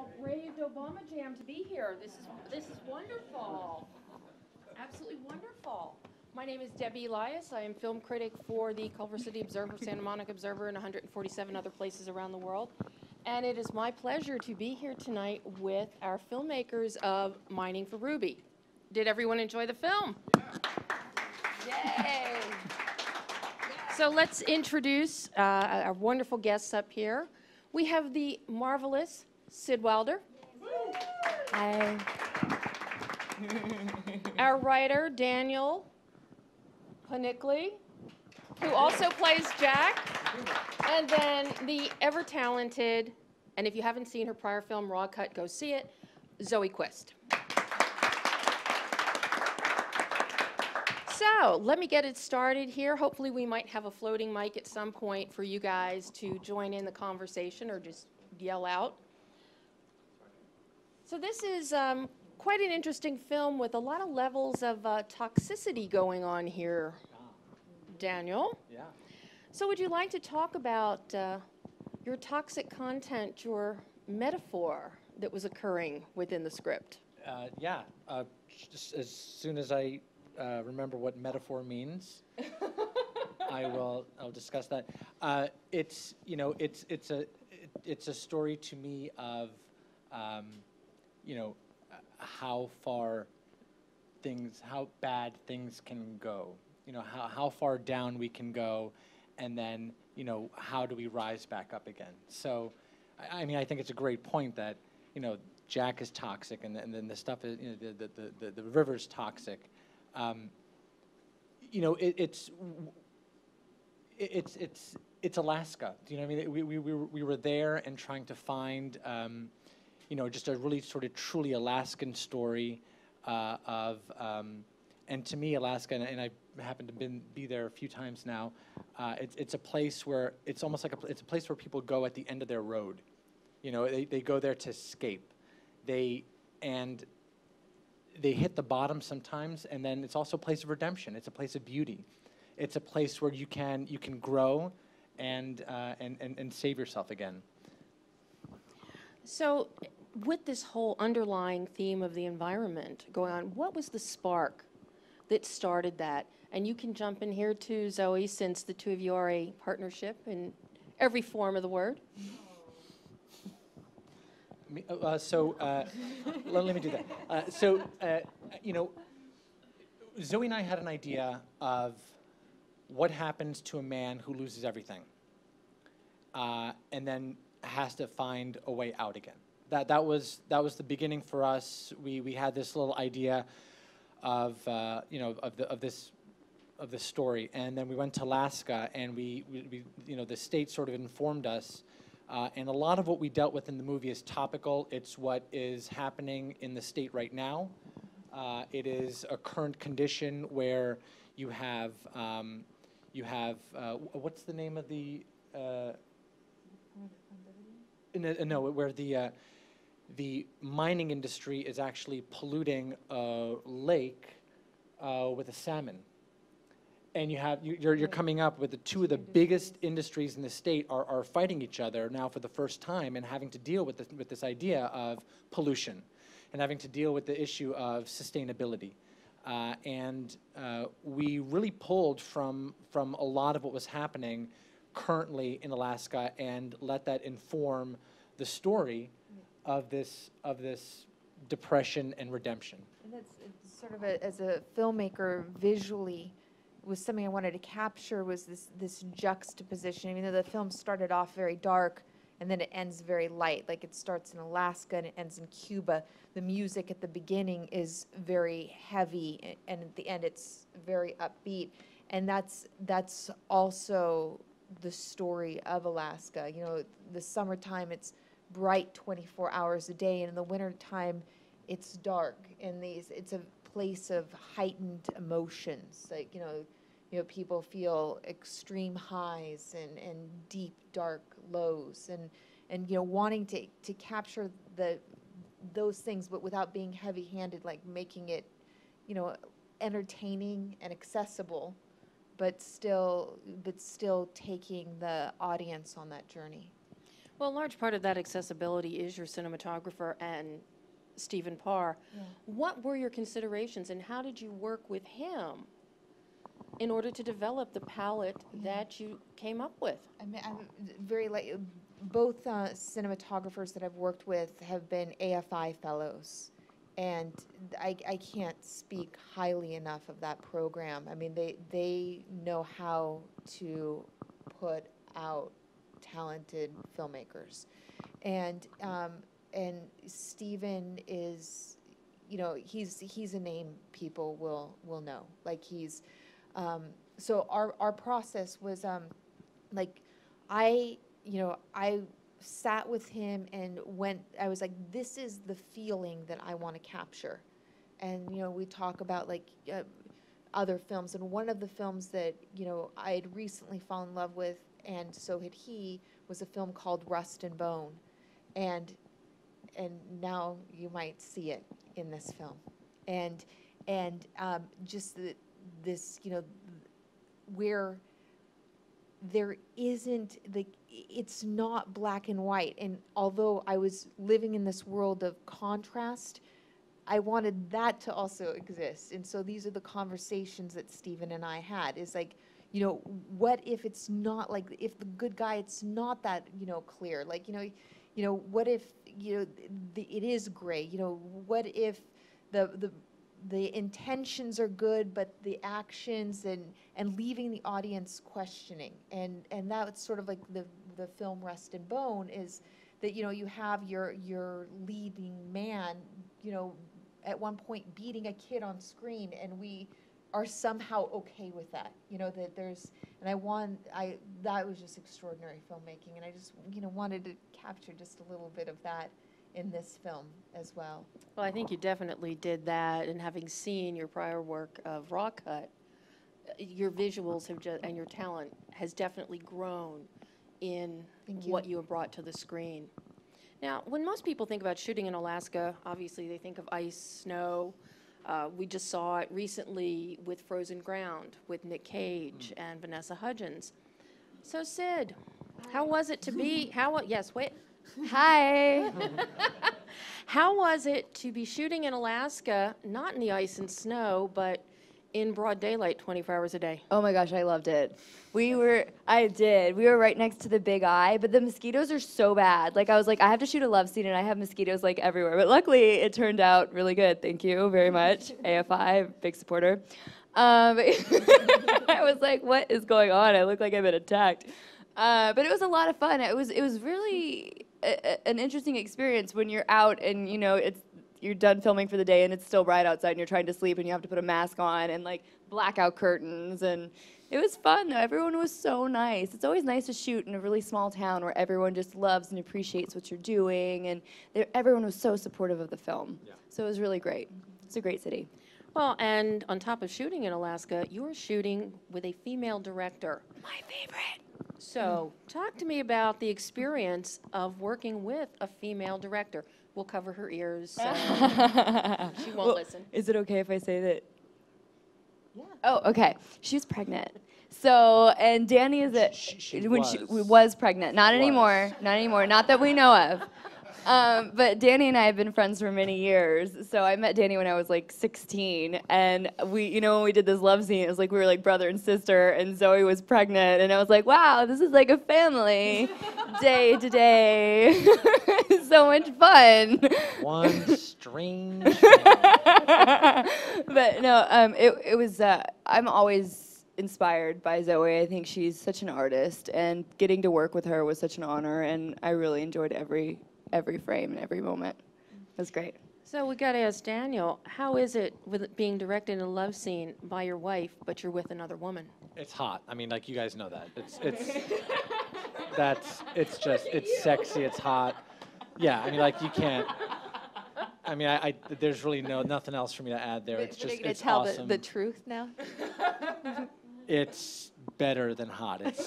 all braved Obama Jam to be here. This is wonderful. Absolutely wonderful. My name is Debbie Elias. I am film critic for the Culver City Observer, Santa Monica Observer, and 147 other places around the world. And it is my pleasure to be here tonight with our filmmakers of Mining for Ruby. Did everyone enjoy the film? Yeah. Yay! So let's introduce our wonderful guests up here. We have the marvelous Sid Wilder. Hi. Our writer, Daniel Ponickly, who also plays Jack. And then the ever-talented, and if you haven't seen her prior film, Raw Cut, go see it, Zoe Quist. So let me get it started here. Hopefully we might have a floating mic at some point for you guys to join in the conversation or just yell out. So this is quite an interesting film with a lot of levels of toxicity going on here, Daniel. Yeah. So would you like to talk about your toxic content, your metaphor that was occurring within the script? Yeah. Just as soon as I remember what metaphor means, I'll discuss that. It's a story to me of how bad things can go. How far down we can go, and then how do we rise back up again? So, I mean, I think it's a great point that Jack is toxic, and then the stuff is the river's toxic. It's Alaska. Do you know what I mean? We were there and trying to find just a really sort of truly Alaskan story and to me, Alaska, and I happen to be there a few times now. It's a place where it's almost like it's a place where people go at the end of their road. They go there to escape. They hit the bottom sometimes, and then it's also a place of redemption. It's a place of beauty. It's a place where you can grow and save yourself again. So, with this whole underlying theme of the environment going on, what was the spark that started that? And you can jump in here too, Zoe, since the two of you are a partnership in every form of the word. Let me do that. Zoe and I had an idea of what happens to a man who loses everything and then has to find a way out again. That was the beginning for us. We had this little idea of this story, and then we went to Alaska, and we the state sort of informed us, and a lot of what we dealt with in the movie is topical. It's what is happening in the state right now. It is a current condition where you have what's the name of the where the mining industry is actually polluting a lake with a salmon, and you're coming up with the two of the biggest industries in the state are fighting each other now for the first time and having to deal with this idea of pollution and having to deal with the issue of sustainability. And we really pulled from a lot of what was happening currently in Alaska and let that inform the story of this depression and redemption. And that's sort of as a filmmaker, visually, was something I wanted to capture was this juxtaposition. I mean, the film started off very dark, and then it ends very light. Like it starts in Alaska and it ends in Cuba. The music at the beginning is very heavy, and at the end it's very upbeat. And that's also the story of Alaska. The summertime it's bright 24 hours a day, and in the wintertime it's dark. And it's a place of heightened emotions. Like people feel extreme highs and deep dark lows, and wanting to capture those things, but without being heavy-handed, like making it entertaining and accessible, but still taking the audience on that journey. Well, a large part of that accessibility is your cinematographer and Stephen Parr. Yeah. What were your considerations, and how did you work with him in order to develop the palette that you came up with? I mean, I'm very like both cinematographers that I've worked with have been AFI fellows, and I can't speak highly enough of that program. I mean, they know how to put out talented filmmakers, and Stephen is, you know, he's a name people will know. Like he's, so our process was like I sat with him and I was like, this is the feeling that I want to capture. And, you know, we talk about like other films. And one of the films that, you know, I had recently fallen in love with, and so had he, was a film called Rust and Bone. And now you might see it in this film. And just this, you know, where there isn't it's not black and white. And although I was living in this world of contrast, I wanted that to also exist. And so these are the conversations that Stephen and I had, is like, you know, what if it's not like, if the good guy, it's not that, you know, clear, like, you know, what if, you know, it is gray, you know, what if the intentions are good, but the actions and leaving the audience questioning. And that's sort of like the film Rust and Bone, is that, you know, you have your leading man, you know, at one point beating a kid on screen, and we are somehow okay with that, you know, that there's, and that was just extraordinary filmmaking, and I just, you know, wanted to capture just a little bit of that in this film as well. Well, I think you definitely did that, and having seen your prior work of Raw Cut, your visuals have just, and your talent has definitely grown in what you have brought to the screen. Now, when most people think about shooting in Alaska, obviously they think of ice, snow. We just saw it recently with Frozen Ground with Nick Cage and Vanessa Hudgens. So Sid, how was it to be, yes, wait. Hi. How was it to be shooting in Alaska, not in the ice and snow, but in broad daylight 24 hours a day? Oh my gosh, I loved it. We were right next to the Big Eye, but the mosquitoes are so bad. Like, I was like, I have to shoot a love scene, and I have mosquitoes like everywhere. But luckily, it turned out really good. Thank you very much. AFI, big supporter. I was like, what is going on? I look like I've been attacked. But it was a lot of fun. It was really an interesting experience when you're out and, you know, you're done filming for the day and it's still bright outside and you're trying to sleep and you have to put a mask on and like blackout curtains, and it was fun though. Everyone was so nice. It's always nice to shoot in a really small town where everyone just loves and appreciates what you're doing, and everyone was so supportive of the film. Yeah. So it was really great. It's a great city. Well, and on top of shooting in Alaska, you were shooting with a female director. My favorite. So talk to me about the experience of working with a female director. We'll cover her ears. She won't listen. Is it okay if I say that? Yeah. Oh, okay. She was pregnant. So, and Danny is she was pregnant. Not anymore. Not anymore. Not that we know of. But Danny and I have been friends for many years. So I met Danny when I was like 16, and we, you know, when we did this love scene, it was like we were like brother and sister, and Zoe was pregnant, and I was like, wow, this is like a family day to day. So much fun. One strange But no, it was, I'm always inspired by Zoe. I think she's such an artist, and getting to work with her was such an honor, and I really enjoyed every frame and every moment. It was great. So we got to ask Daniel, how is it with it being directed in a love scene by your wife, but you're with another woman? It's hot. I mean, like, you guys know that. It's sexy, it's hot. Yeah, I mean, like, you can't. I mean, there's really nothing else for me to add there. It's just, it's tell awesome. the truth now? It's better than hot. It's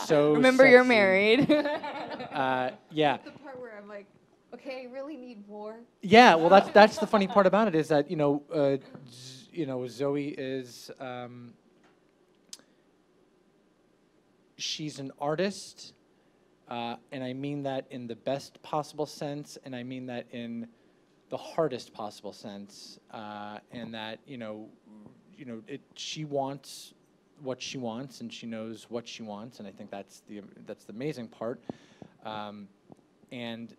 so Remember, sexy. you're married. Yeah. The part where I'm like, okay, I really need more. Yeah, well, that's the funny part about it, is that, you know, Zoe is, she's an artist, And I mean that in the best possible sense, and I mean that in the hardest possible sense, and that, she wants what she wants, and she knows what she wants, and I think that's the amazing part. And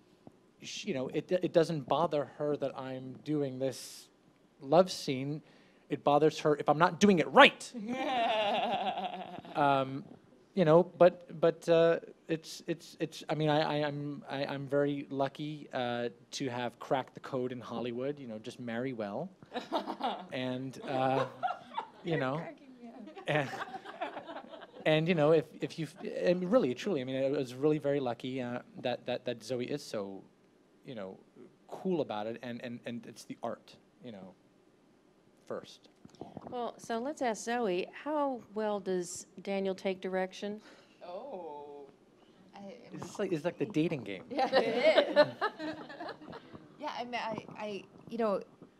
she, it doesn't bother her that I'm doing this love scene. It bothers her if I'm not doing it right. But it's. I mean, I'm very lucky to have cracked the code in Hollywood. Just marry well, and and if you, and really truly, I mean, I was really very lucky that Zoe is so, cool about it, and it's the art, first. Well, so let's ask Zoe, how well does Daniel take direction? Oh. It's like the dating game. Yeah, It is. yeah. I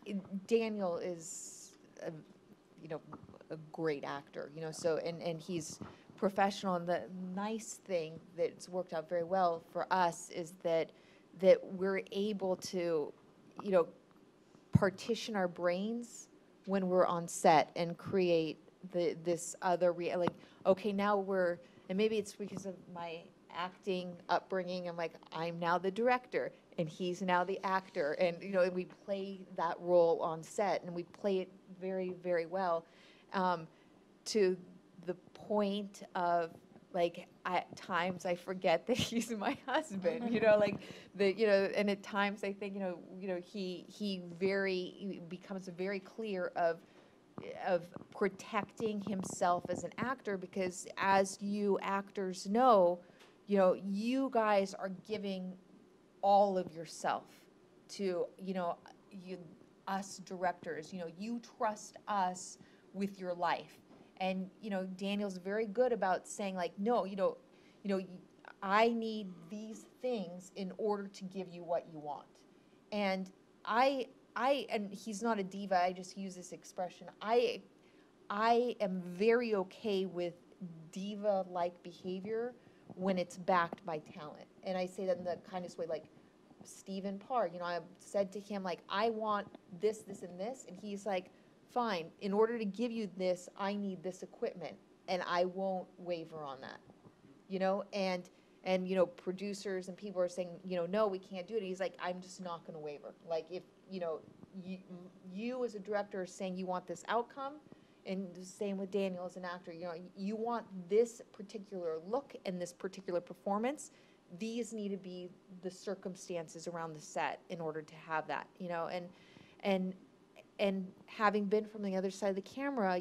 mean, Daniel is, a great actor. So and he's professional. And the nice thing that's worked out very well for us is that we're able to, partition our brains when we're on set and create this other okay, now and maybe it's because of my acting upbringing. I'm now the director and he's now the actor, and and we play that role on set, and we play it very, very well, to the point of at times I forget that he's my husband, and at times I think, he becomes very clear of protecting himself as an actor, because as you actors know, you guys are giving all of yourself to, us directors. You trust us with your life. And, Daniel's very good about saying no, I need these things in order to give you what you want. And and he's not a diva, I just use this expression. I am very okay with diva-like behavior when it's backed by talent. And I say that in the kindest way, Stephen Parr, I said to him, I want this, this, and this. And he's like, fine, in order to give you this, I need this equipment, and I won't waver on that, and producers and people are saying, no, we can't do it. He's like, I'm just not going to waver. If, you as a director are saying you want this outcome, and the same with Daniel as an actor, you want this particular look and this particular performance, these need to be the circumstances around the set in order to have that, and having been from the other side of the camera,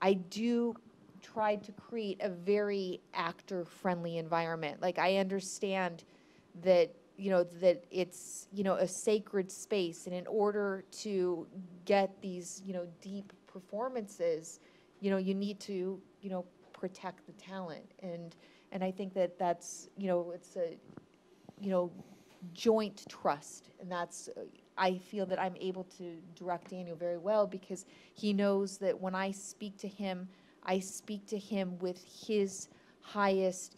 I do try to create a very actor-friendly environment. I understand that, that it's, a sacred space, and in order to get these, deep performances, you need to, protect the talent. And I think that's, it's a, joint trust, and that's, I feel that I'm able to direct Daniel very well, because he knows that when I speak to him with his highest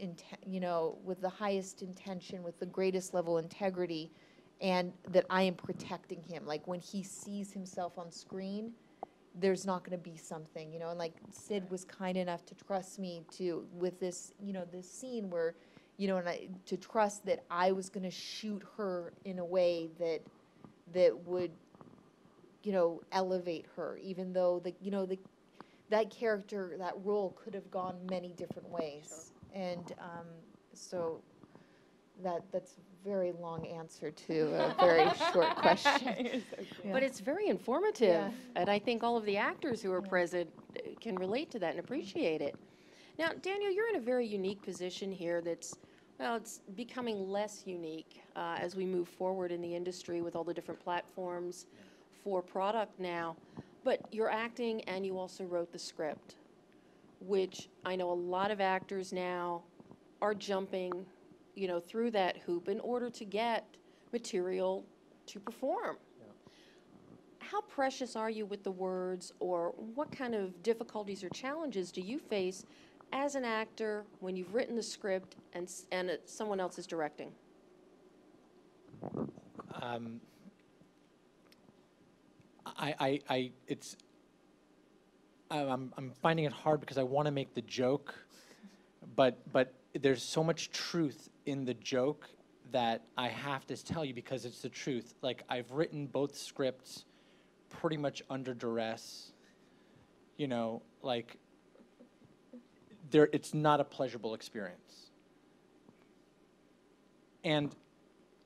with the highest intention, with the greatest level of integrity, and that I am protecting him. When he sees himself on screen, there's not going to be something, and Sid was kind enough to trust me with this, this scene where, and to trust that I was going to shoot her in a way that would, elevate her, even though that character, that role could have gone many different ways. Sure. And so that's a very long answer to a very short question. Yeah. But it's very informative, yeah. And I think all of the actors who are present can relate to that and appreciate it. Now, Daniel, you're in a very unique position here that's, well, it's becoming less unique as we move forward in the industry with all the different platforms for product now. But you're acting, and you also wrote the script, which I know a lot of actors now are jumping, through that hoop in order to get material to perform. Yeah. How precious are you with the words, or what kind of difficulties or challenges do you face as an actor when you've written the script and someone else is directing? I'm finding it hard because I want to make the joke, but there's so much truth in the joke that I have to tell you because it's the truth. Like, I've written both scripts pretty much under duress. You know, like, it's not a pleasurable experience. And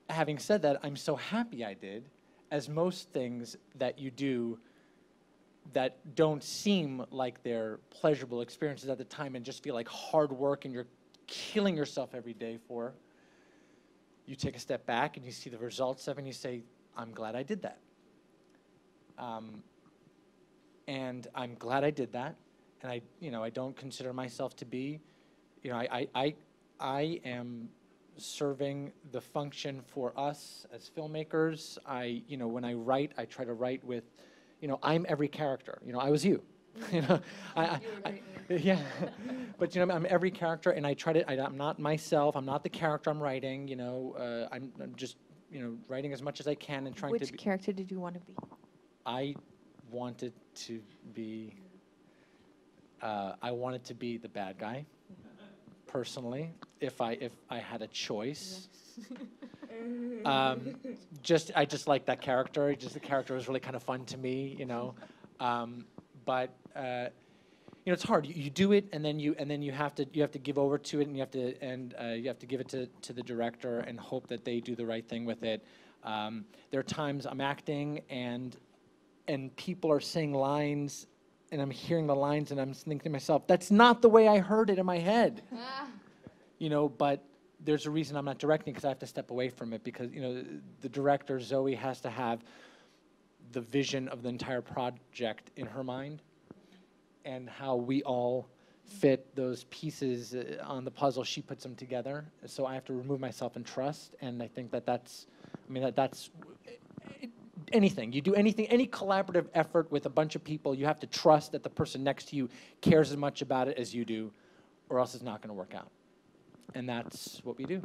having said that, I'm so happy I did, as most things that you do that don't seem like they're pleasurable experiences at the time and just feel like hard work and you're killing yourself every day for, you take a step back and you see the results of it and you say, I'm glad I did that. And I'm glad I did that. And I don't consider myself to be, I am serving the function for us as filmmakers. When I write, I try to write with, I'm every character. I was you. Yeah. But I'm every character, and I try to. I'm not myself. I'm not the character I'm writing. I'm just writing as much as I can and trying to. Which character did you want to be? I wanted to be. I wanted to be the bad guy. Personally, if I had a choice. I just like that character. The character was really kind of fun to me, But it's hard. You do it, and then you have to give over to it, and you have to give it to the director and hope that they do the right thing with it. There are times I'm acting and people are saying lines, and I'm hearing the lines, and I'm thinking to myself, that's not the way I heard it in my head. But there's a reason I'm not directing because I have to step away from it because, the director, Zoe, has to have the vision of the entire project in her mind and how we all fit those pieces on the puzzle. She puts them together. So I have to remove myself and trust. And I think that's anything. You do anything, any collaborative effort with a bunch of people, you have to trust that the person next to you cares as much about it as you do, or else it's not going to work out. And that's what we do.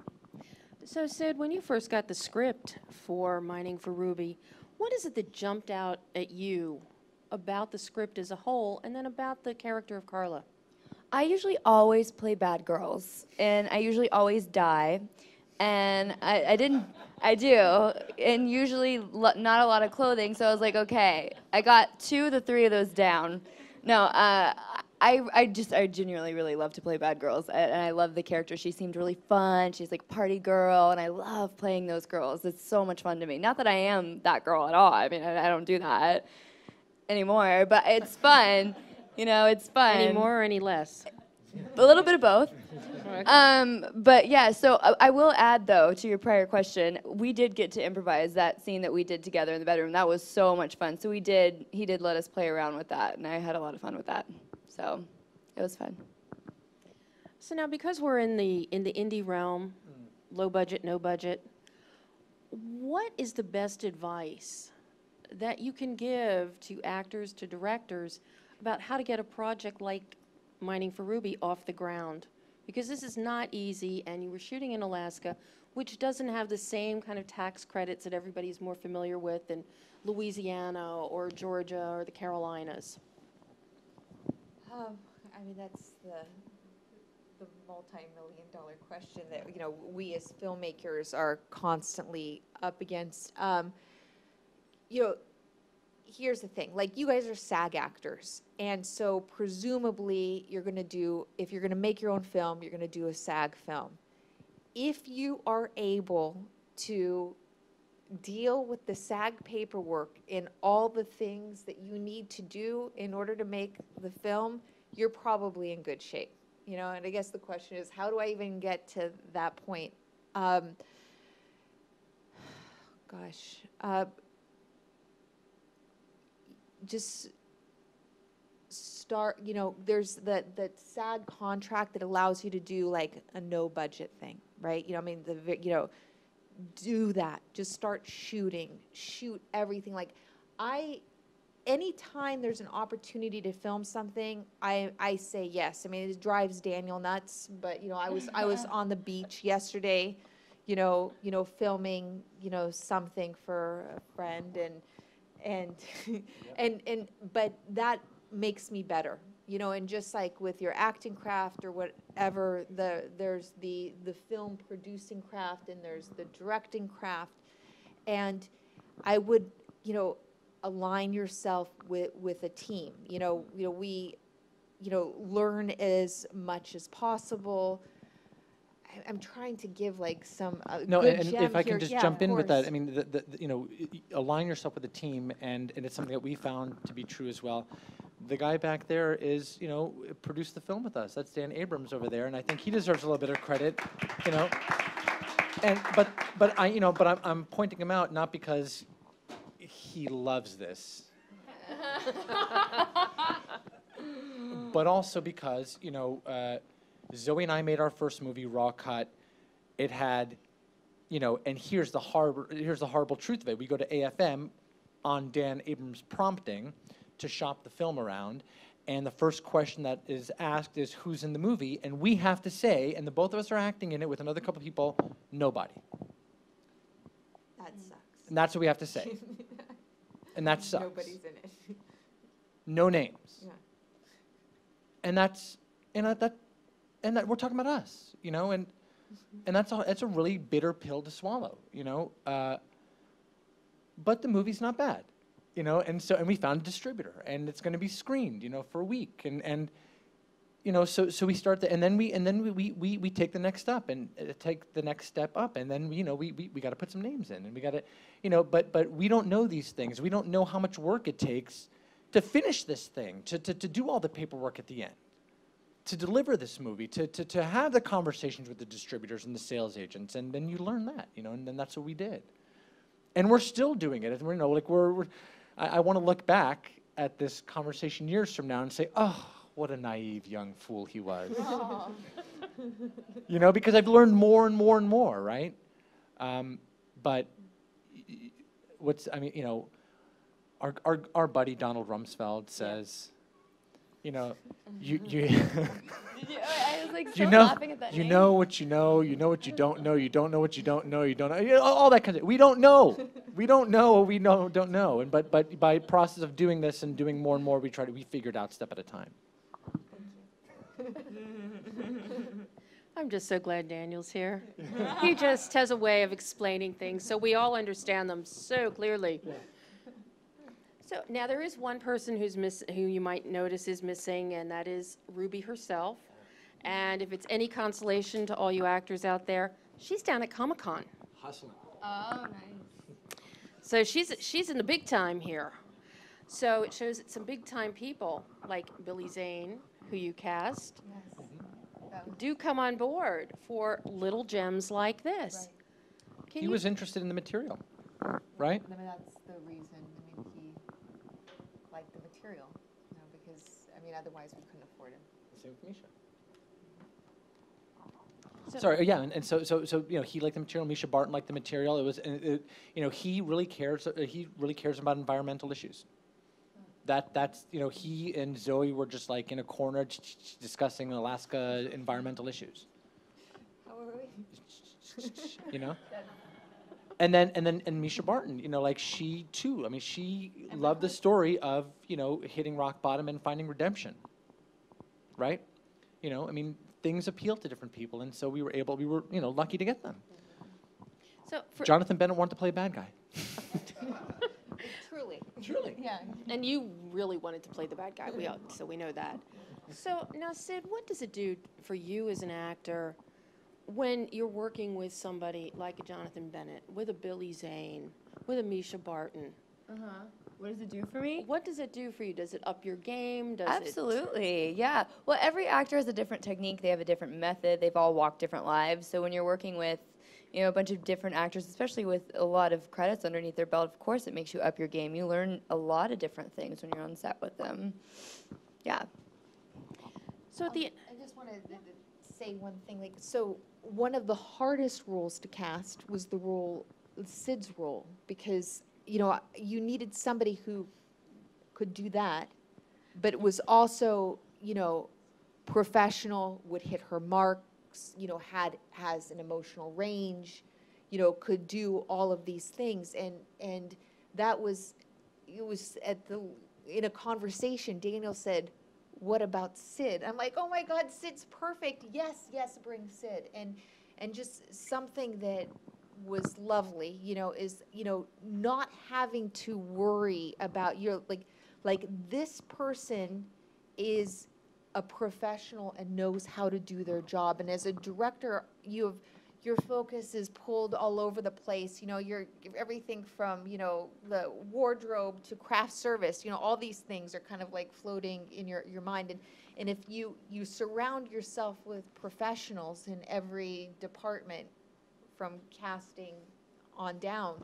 So, Sid, when you first got the script for Mining for Ruby, what is it that jumped out at you about the script as a whole and then about the character of Carla? I usually always play bad girls, and I usually always die. And I do, and usually not a lot of clothing, so I was like, okay, I got 2 of the 3 of those down. No, I genuinely really love to play bad girls, and I love the character. She seemed really fun. She's like party girl, and I love playing those girls. It's so much fun to me. Not that I am that girl at all. I mean, I don't do that anymore, but it's fun. It's fun. Any more or any less? A little bit of both. But yeah, so I will add, though, to your prior question, we did get to improvise that scene that we did together in the bedroom. That was so much fun. So he did let us play around with that, and I had a lot of fun with that. So it was fun. So now, because we're in the indie realm, low budget, no budget, what is the best advice that you can give to actors, to directors, about how to get a project like Mining for Ruby off the ground? Because this is not easy, and you were shooting in Alaska, which doesn't have the same kind of tax credits that everybody's more familiar with in Louisiana or Georgia or the Carolinas. That's the multi-million-dollar question that we as filmmakers are constantly up against. Here's the thing, like, you guys are SAG actors, and so presumably if you're going to make your own film, you're going to do a SAG film. If you are able to deal with the SAG paperwork and all the things that you need to do in order to make the film, you're probably in good shape. And I guess the question is, how do I even get to that point? Just start, there's that SAG contract that allows you to do like a no budget thing, right? Do that. Just start shooting. Shoot everything. Like, anytime there's an opportunity to film something, I say yes. I mean, it drives Daniel nuts, but, you know, I was on the beach yesterday, filming, something for a friend, but that makes me better, and just like with your acting craft or whatever, there's the film producing craft and there's the directing craft, and I would, align yourself with a team. We, learn as much as possible. I'm trying to give like some No, good and gem if I here. can just Yeah, jump of in with that, course. I mean, align yourself with a team, and it's something that we found to be true as well. The guy back there is, produced the film with us. That's Dan Abrams over there, and I think he deserves a little bit of credit, And I'm pointing him out not because he loves this, but also because Zoe and I made our first movie, Raw Cut. It had, and here's the horrible truth of it. We go to AFM on Dan Abrams' prompting to shop the film around, and the first question that is asked is, who's in the movie? And we have to say, and the both of us are acting in it with another couple people, nobody. That sucks. And that's what we have to say. And that sucks. Nobody's in it. No names. Yeah. And that we're talking about us, and that's a really bitter pill to swallow, but the movie's not bad, and we found a distributor, and it's going to be screened, for a week, and so we start and then we take the next step and take the next step up, and then we got to put some names in, and we got to, but we don't know these things. We don't know how much work it takes to finish this thing, to do all the paperwork at the end, to deliver this movie, to have the conversations with the distributors and the sales agents, and then you learn that, and then that's what we did, and we're still doing it. And I want to look back at this conversation years from now and say, oh, what a naive young fool he was, because I've learned more and more and more, right? But our buddy Donald Rumsfeld says, you I was like you so know, laughing at that you name. know what you know, you know what you don't know, you don't know what you don't know, you don't know, all that kind of. We don't know, we don't know, and but by process of doing this and doing more and more, we figure it out step at a time. I'm just so glad Daniel's here. He just has a way of explaining things so we all understand them so clearly. Yeah. So now there is one person who you might notice is missing, and that is Ruby herself. And if it's any consolation to all you actors out there, she's down at Comic-Con. Hustling. Oh, nice. So she's in the big time here. So it shows that some big time people like Billy Zane, who you cast, do come on board for little gems like this. Can He was interested in the material, right? I mean, that's the reason. I mean, he liked the material, because, otherwise we couldn't afford him. Same with Misha. So- Sorry, yeah, and so he liked the material. Misha Barton liked the material. It was, he really cares. He really cares about environmental issues. That's he and Zoe were just like in a corner discussing Alaska environmental issues. How were we? And then Misha Barton, she too. I mean, she loved the story of hitting rock bottom and finding redemption. Right? Things appeal to different people, and so we were lucky to get them. So Jonathan Bennett wanted to play a bad guy. Truly. Yeah. And you really wanted to play the bad guy, so we know that. So now, Sid, what does it do for you as an actor when you're working with somebody like a Jonathan Bennett, with a Billy Zane, with a Misha Barton? What does it do for me? What does it do for you? Does it up your game? Absolutely, yeah. Well, every actor has a different technique. They have a different method. They've all walked different lives. So when you're working with, a bunch of different actors, especially with a lot of credits underneath their belt, of course it makes you up your game. You learn a lot of different things when you're on set with them. Yeah. So at the I just wanted to say one thing. So one of the hardest roles to cast was Sid's role, because you needed somebody who could do that, but it was also, professional, would hit her marks, has an emotional range, could do all of these things. And that was, it was in a conversation, Daniel said, "What about Sid?" I'm like, "Oh my God, Sid's perfect. Yes, bring Sid." And just something that was lovely, is, not having to worry about like this person is a professional and knows how to do their job. And as a director, your focus is pulled all over the place. You're everything from, the wardrobe to craft service, all these things are kind of like floating in your mind. And if you surround yourself with professionals in every department, from casting on down,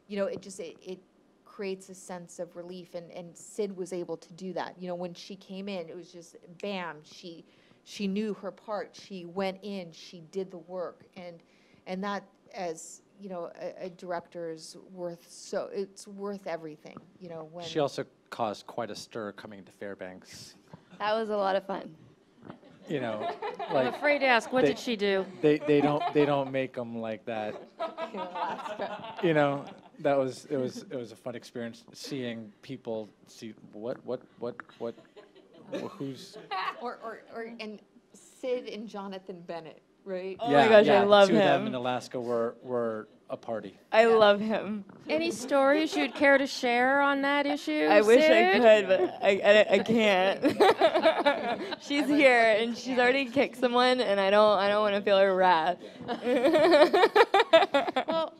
it creates a sense of relief. And Sid was able to do that. When she came in, it was just bam, she knew her part. She went in, she did the work. And that, as a director, is it's worth everything. When She also caused quite a stir coming to Fairbanks. That was a lot of fun. I'm Like afraid to ask, what they- did she do? they don't make them like that. That was it was a fun experience seeing people see what who's and Sid and Jonathan Bennett, right? Oh my gosh, I love two of them him. in Alaska were a party. I love him. Any stories you'd care to share on that issue? I wish I Sid? could, but I can't. She's here and she's already kicked someone, and I don't want to feel her wrath. Well,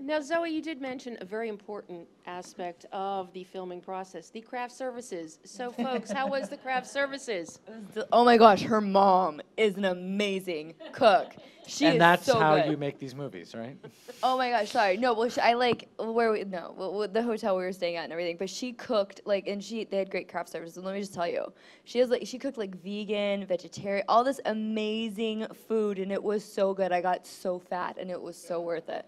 now, Zoe, you did mention a very important aspect of the filming process, the craft services. So, folks, how was the craft services? Oh my gosh, her mom is an amazing cook. She And is that's so how good. you make these movies, right? Oh my gosh, sorry. No, well, the hotel we were staying at and everything. But she cooked and they had great craft services. Let me just tell you, she cooked vegan, vegetarian, all this amazing food, and it was so good. I got so fat, and it was so worth it.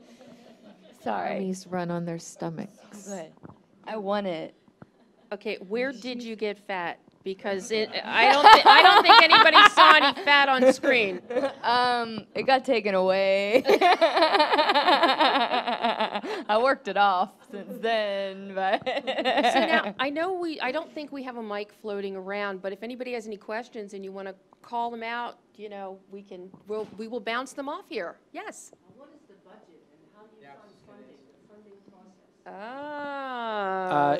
Sorry. Armies run on their stomachs. Good. I want it. Okay, where did you get fat? Because I don't think anybody saw any fat on screen. It got taken away. I worked it off since then, but. So now, I don't think we have a mic floating around, but if anybody has any questions and you want to call them out, we will bounce them off here. Yes? What is the budget and how do you fund funding process?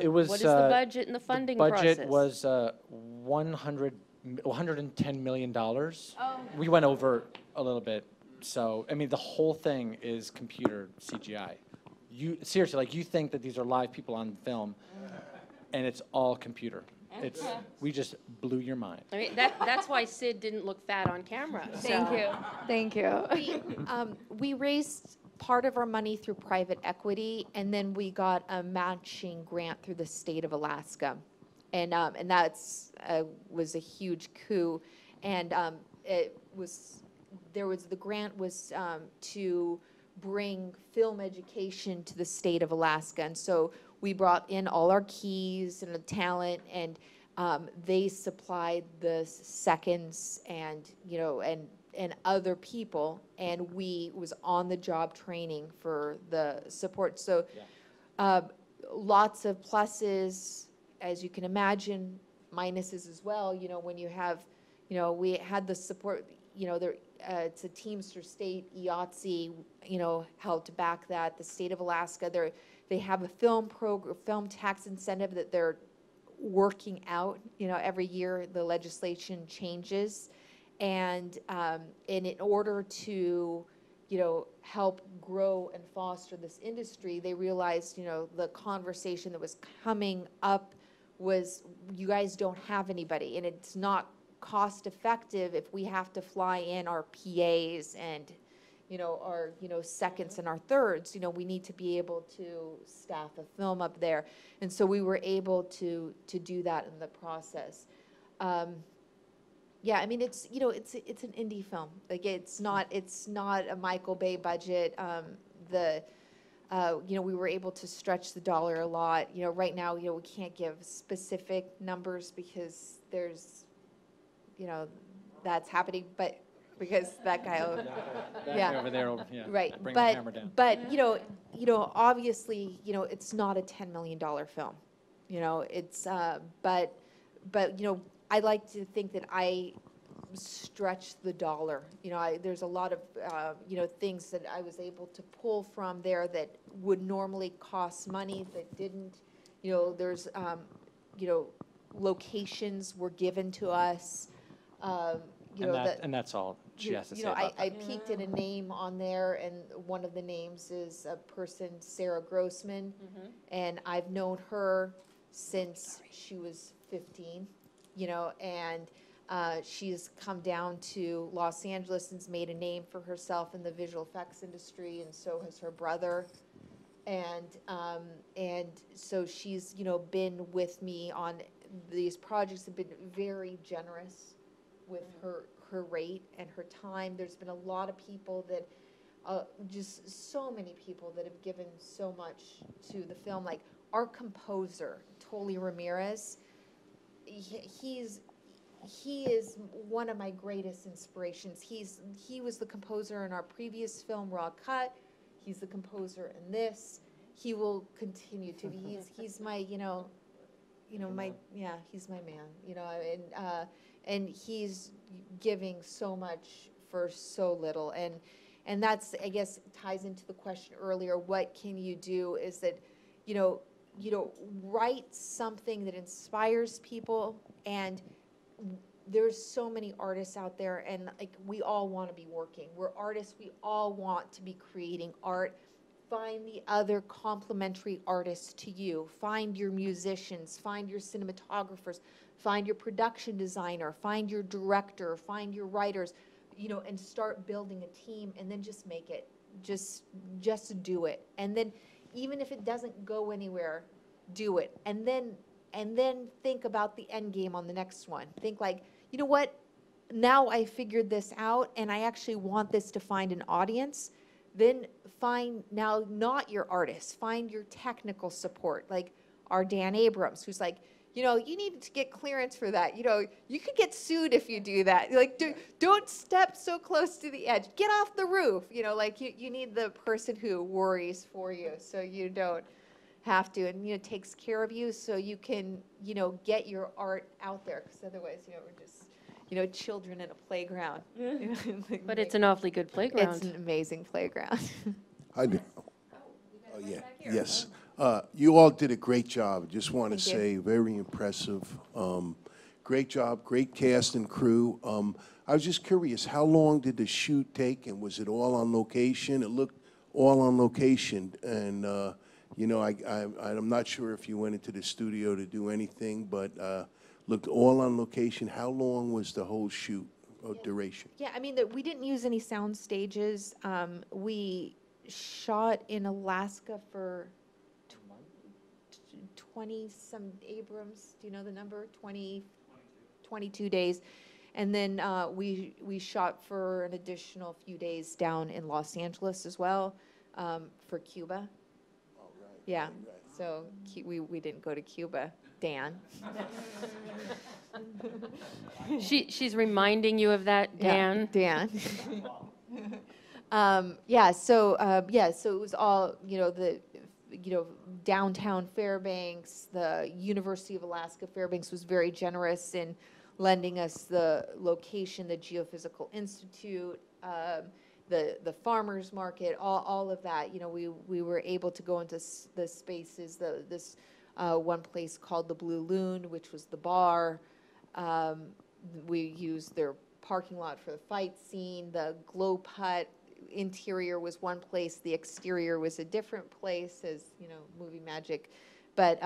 It was. What is the budget and the funding process? Budget was $110 million. Oh. We went over a little bit. So, I mean, the whole thing is computer CGI. Seriously, you think that these are live people on film, and it's all computer. We just blew your mind. I mean, that's why Sid didn't look fat on camera. Thank you. We raised part of our money through private equity, and then we got a matching grant through the state of Alaska, and that's was a huge coup, and the grant was to bring film education to the state of Alaska, and so we brought in all our keys and the talent, and they supplied the seconds and other people, and we was on the job training for the support. So lots of pluses, as you can imagine, minuses as well. When you have, we had the support, it's a Teamster state, IATSE, helped to back that. The state of Alaska, they have a film tax incentive that they're working out. Every year the legislation changes. And in order to, help grow and foster this industry, they realized, the conversation that was coming up was, you guys don't have anybody, and it's not cost effective if we have to fly in our PAs and, our, seconds and our thirds. We need to be able to staff a film up there. And so we were able to do that in the process. Yeah, I mean, it's an indie film. It's not a Michael Bay budget. we were able to stretch the dollar a lot. Right now, we can't give specific numbers because there's, that's happening, but because that guy, That yeah. guy over there, yeah. Right, Bring the hammer down. but obviously, it's not a $10 million film. It's but I like to think that I stretch the dollar. There's a lot of things that I was able to pull from there that would normally cost money that didn't. There's locations were given to us. And that's all she has to say about that. I peeked at a name on there, and one of the names is a person, Sarah Grossman, and I've known her since she was 15, and she's come down to Los Angeles and made a name for herself in the visual effects industry, and so has her brother. And so she's, been with me on these projects, have been very generous with her rate and her time. There's been a lot of people that, just so many people that have given so much to the film. Like our composer, Toli Ramirez, he is one of my greatest inspirations. He was the composer in our previous film, Raw Cut. He's the composer in this. He will continue to be. He's my, he's my man. And he's giving so much for so little. And that's, I guess, ties into the question earlier. What can you do? Is that, write something that inspires people. And there's so many artists out there, and like we all want to be working. We're artists. We all want to be creating art. Find the other complementary artists to you. Find your musicians. Find your cinematographers. Find your production designer. Find your director. Find your writers. And start building a team, and then just make it. Just do it. And then, even if it doesn't go anywhere, do it. And then think about the end game on the next one. Think like, you know what? Now I figured this out, and I actually want this to find an audience. Then find now not your artist. Find your technical support, like our Dan Abrams, who's like, you need to get clearance for that. You could get sued if you do that. Like, don't step so close to the edge. Get off the roof. You need the person who worries for you, so you don't have to, and takes care of you, so you can get your art out there. Because otherwise, we're just children in a playground. But it's an awfully good playground. It's an amazing playground. I do. Oh, yeah. Yes. You all did a great job. Just want to Thank say, very impressive. Great job, great cast and crew. I was just curious, how long did the shoot take, and was it all on location? It looked all on location, and I'm not sure if you went into the studio to do anything, but looked all on location. How long was the whole shoot duration? Yeah, I mean, we didn't use any sound stages. We shot in Alaska for 20-some Abrams. Do you know the number? 22 days. And then we shot for an additional few days down in Los Angeles as well for Cuba. Oh, right. Yeah, Right. so we didn't go to Cuba, Dan. She's reminding you of that, Dan. Yeah, Dan. So it was all, downtown Fairbanks. The University of Alaska Fairbanks was very generous in lending us the location, the Geophysical Institute, the farmers market, all of that. We were able to go into the spaces, this one place called the Blue Loon, which was the bar. We used their parking lot for the fight scene. The Globe Hut interior was one place. The exterior was a different place, as movie magic. But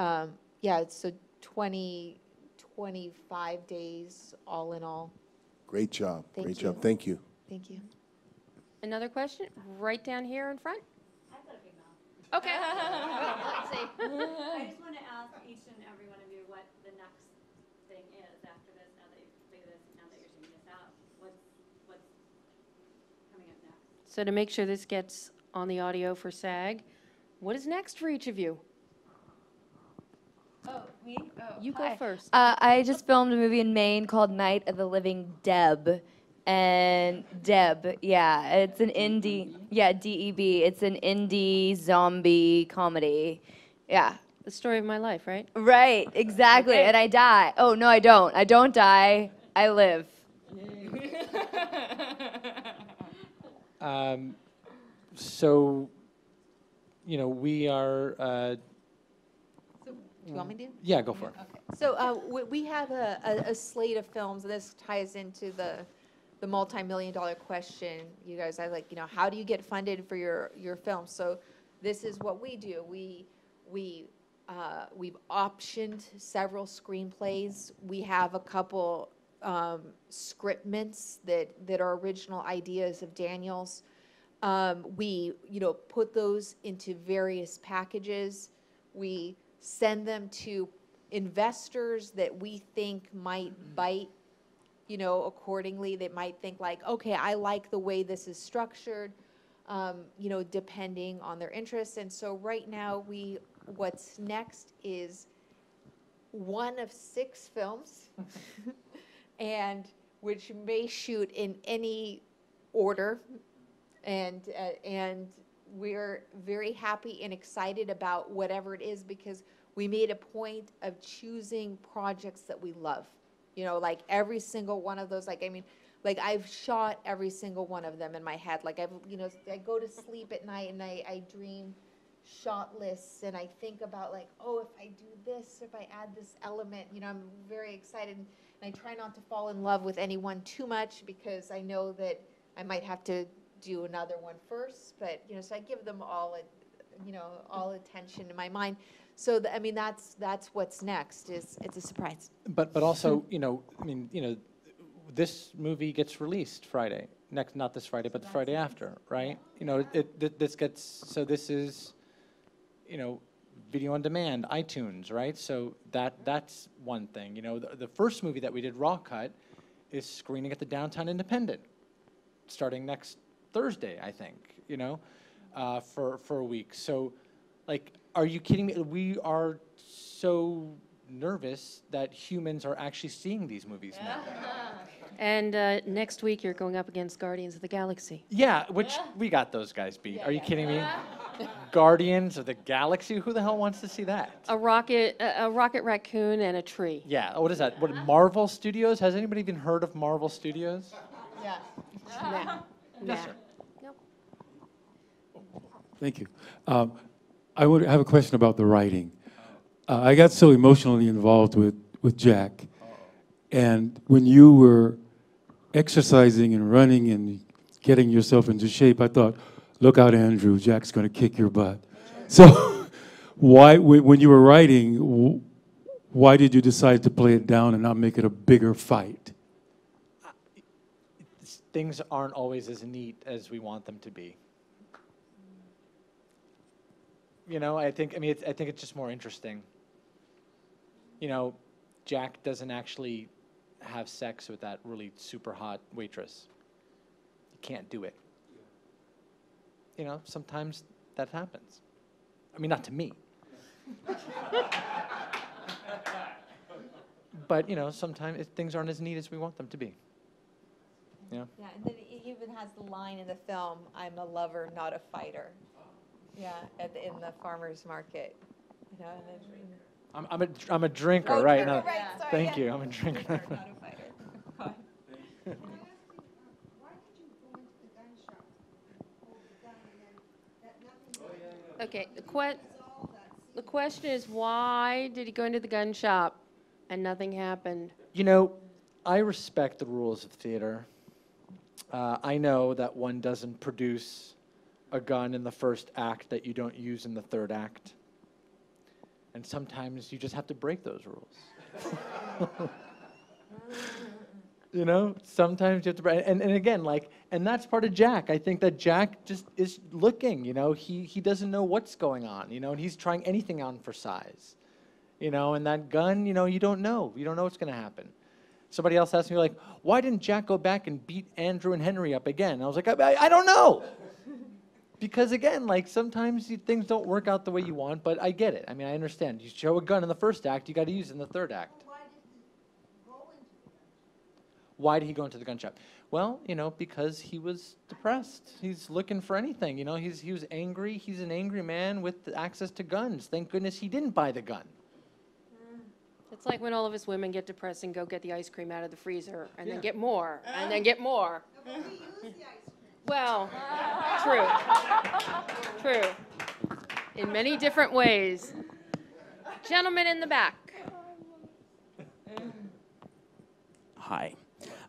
so 25 days all in all. Great job. Thank Great you. job. Thank you. Thank you. Another question? Right down here in front? I've got a big mouth. Okay. Let's see. I just want to ask each and every one of you what the next thing is after this, now that you've completed this, now that you're taking this out. What's coming up next? So to make sure this gets on the audio for SAG, What is next for each of you? Oh, me? You go first. I just filmed a movie in Maine called Night of the Living Deb. And Deb, yeah, it's an indie, yeah, D-E-B. It's an indie zombie comedy. Yeah. The story of my life, right? Right, exactly. Okay. And I die. Oh, no, I don't. I don't die. I live. So, you know, we are. Do you want me to? Yeah, go for it. So we have a slate of films, and this ties into the multi-million-dollar question. You guys, I like, you know, how do you get funded for your films? So this is what we do. We've optioned several screenplays. We have a couple scriptments that are original ideas of Daniel's. We, you know, put those into various packages. We send them to investors that we think might bite, you know, accordingly. They might think like, okay, I like the way this is structured, you know, depending on their interests. And so right now what's next is one of 6 films, and which may shoot in any order. And we're very happy and excited about whatever it is, because we made a point of choosing projects that we love. You know, like every single one of those, like, I mean, like I've shot every single one of them in my head. Like you know, I go to sleep at night and I dream shot lists, and I think about like, oh, if I do this, if I add this element, you know, I'm very excited. And I try not to fall in love with anyone too much, because I know that I might have to do another one first. But, you know, so I give them all, you know, all attention in my mind. So, I mean, that's what's next. It's a surprise. But also, you know, I mean, you know, this movie gets released Friday. Not this Friday, but the Friday after, right? You know, this is, you know, video on demand, iTunes, right? So that's one thing. You know, the first movie that we did, Raw Cut, is screening at the Downtown Independent, starting next Thursday, I think. You know, for a week. So, like, are you kidding me? We are so nervous that humans are actually seeing these movies now. And next week you're going up against Guardians of the Galaxy. Yeah, which we got those guys beat. Are you kidding me? Guardians of the Galaxy? Who the hell wants to see that? A rocket raccoon, and a tree. Yeah, what is that? What, Marvel Studios? Has anybody even heard of Marvel Studios? Yeah. Yes, sir. Yep. Thank you. I would have a question about the writing. I got so emotionally involved with Jack, and when you were exercising and running and getting yourself into shape, I thought, look out, Andrew, Jack's going to kick your butt. So why, when you were writing, why did you decide to play it down and not make it a bigger fight? Things aren't always as neat as we want them to be. You know, I think it's just more interesting. You know, Jack doesn't actually have sex with that really super hot waitress. He can't do it. You know, sometimes that happens. I mean, not to me. But, you know, sometimes things aren't as neat as we want them to be. Yeah. Yeah, and then he even has the line in the film, "I'm a lover, not a fighter." Yeah, in the farmer's market. You know, and then, I'm a drinker, oh, right? drinker, No, right, sorry, thank yeah. you. I'm a drinker. Not a fighter. Why did you go into the gun shop and hold the gun and then that nothing? Okay, the question is, why did he go into the gun shop and nothing happened? You know, I respect the rules of theater. I know that one doesn't produce a gun in the first act that you don't use in the third act. And sometimes you just have to break those rules. You know, sometimes you have to break, and again, like, and that's part of Jack. I think that Jack just is looking, you know, he doesn't know what's going on, you know, and he's trying anything on for size. You know, and that gun, you know, you don't know what's going to happen. Somebody else asked me, like, why didn't Jack go back and beat Andrew and Henry up again? And I was like, I don't know. Because again, like sometimes things don't work out the way you want, but I get it. I mean, I understand. You show a gun in the first act, you got to use it in the third act. Why did he go into the gun shop? Why did he go into the gun shop? Well, because he was depressed. He's looking for anything. He was angry. He's an angry man with access to guns. Thank goodness he didn't buy the gun. It's like when all of us women get depressed and go get the ice cream out of the freezer and then Yeah. get more and then get more. No, but we use the ice cream. Well, true. True. In many different ways. Gentleman in the back. Hi.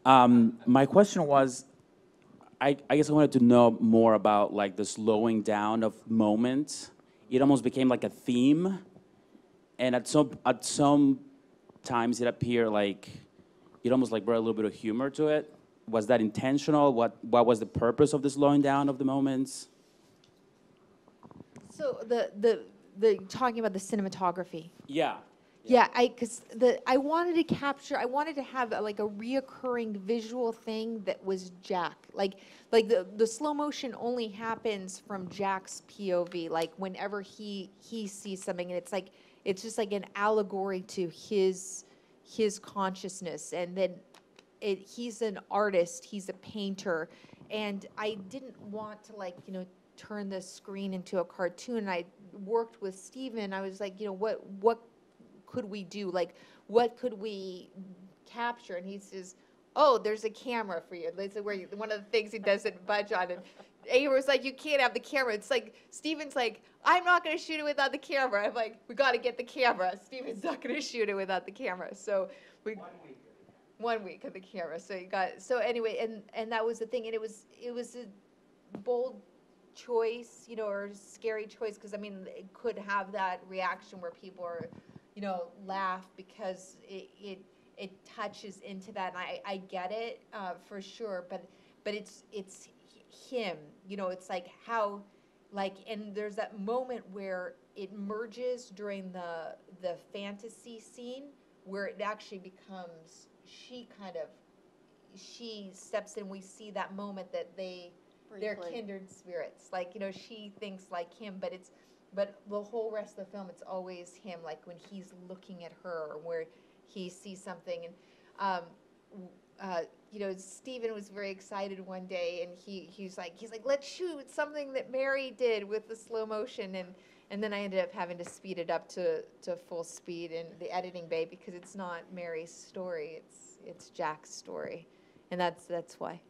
My question was, I guess I wanted to know more about like the slowing down of moments. It almost became like a theme, and at some times it appeared like it almost like brought a little bit of humor to it. Was that intentional? What was the purpose of the slowing down of the moments? So the talking about the cinematography. Yeah. Yeah, I wanted to have like a reoccurring visual thing that was Jack. Like the slow motion only happens from Jack's POV. Like whenever he sees something, and it's just like an allegory to his consciousness. And then he's an artist, he's a painter, and I didn't want to turn the screen into a cartoon. And I worked with Steven. I was like, what could we do? Like, what could we capture? And he says, oh, there's a camera for you. This is one of the things he doesn't budge on. And Ava was like, you can't have the camera. It's like, Steven's like, I'm not going to shoot it without the camera. I'm like, we got to get the camera. Steven's not going to shoot it without the camera. So 1 week of the camera. So anyway, and that was the thing. And it was a bold choice, or scary choice, because I mean, it could have that reaction where people are, laugh because it touches into that, and I get it for sure, but it's him, it's like how, and there's that moment where it merges during the fantasy scene where it actually becomes she steps in. We see that moment that they're Briefly. kindred spirits, she thinks like him, but the whole rest of the film, it's always him, like when he's looking at her or where he sees something. And, Steven was very excited one day, and he's like, let's shoot something that Mary did with the slow motion. And then I ended up having to speed it up to full speed in the editing bay, because it's not Mary's story, it's Jack's story. And that's why.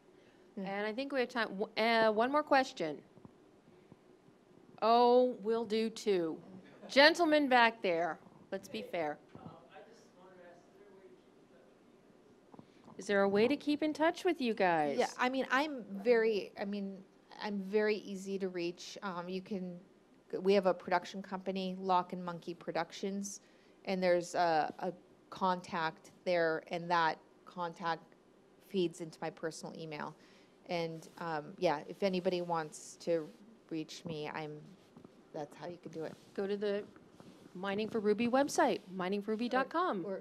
And I think we have time. One more question. Oh, we'll do two. Gentleman back there. Let's be fair. Is there a way to keep in touch with you guys? Yeah, I mean, I'm very easy to reach. We have a production company, Lock and Monkey Productions, and there's a contact there, and that contact feeds into my personal email. And if anybody wants to reach me, that's how you can do it. Go to the Mining for Ruby website, miningforruby.com. Or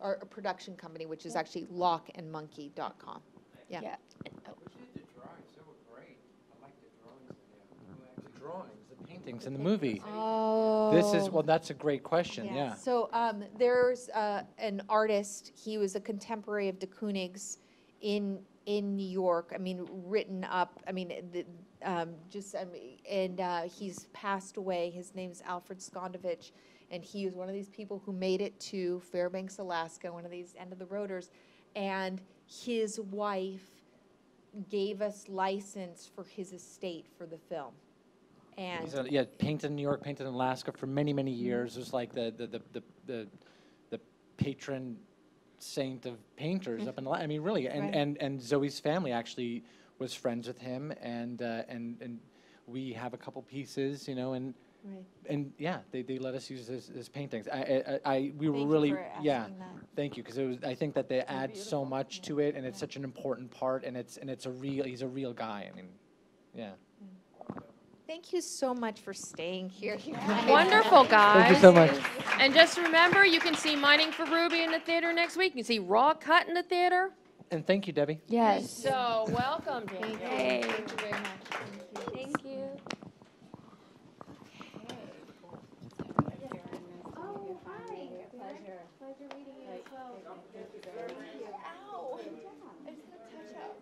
our production company, which is actually lockandmonkey.com. Yeah. Yeah. The drawings, they were great. I like the drawings. The paintings in the movie. Oh. That's a great question, yeah. So there's an artist. He was a contemporary of de Koonig's in New York. I mean, written up. I mean, he's passed away. His name's Alfred Skondovich, and he was one of these people who made it to Fairbanks, Alaska, one of these end of the roaders, and his wife gave us license for his estate for the film. And Painted in New York, painted in Alaska for many, many years. It was like the patron saint of painters up in Alaska. I mean, really, and Zoe's family actually was friends with him, and we have a couple pieces, and they let us use his paintings. We were really thank you, because I think that they add so much to it, and it's such an important part, and he's a real guy. I mean, yeah. thank you so much for staying here. Wonderful, guys. Thank you so much. And just remember, you can see Mining for Ruby in the theater next week. You can see Raw Cut in the theater. And thank you, Debbie. Yes. So welcome, Daniel. Thank you very much. Thank you. Glad you're reading it as well. Ow! It's the touch-up.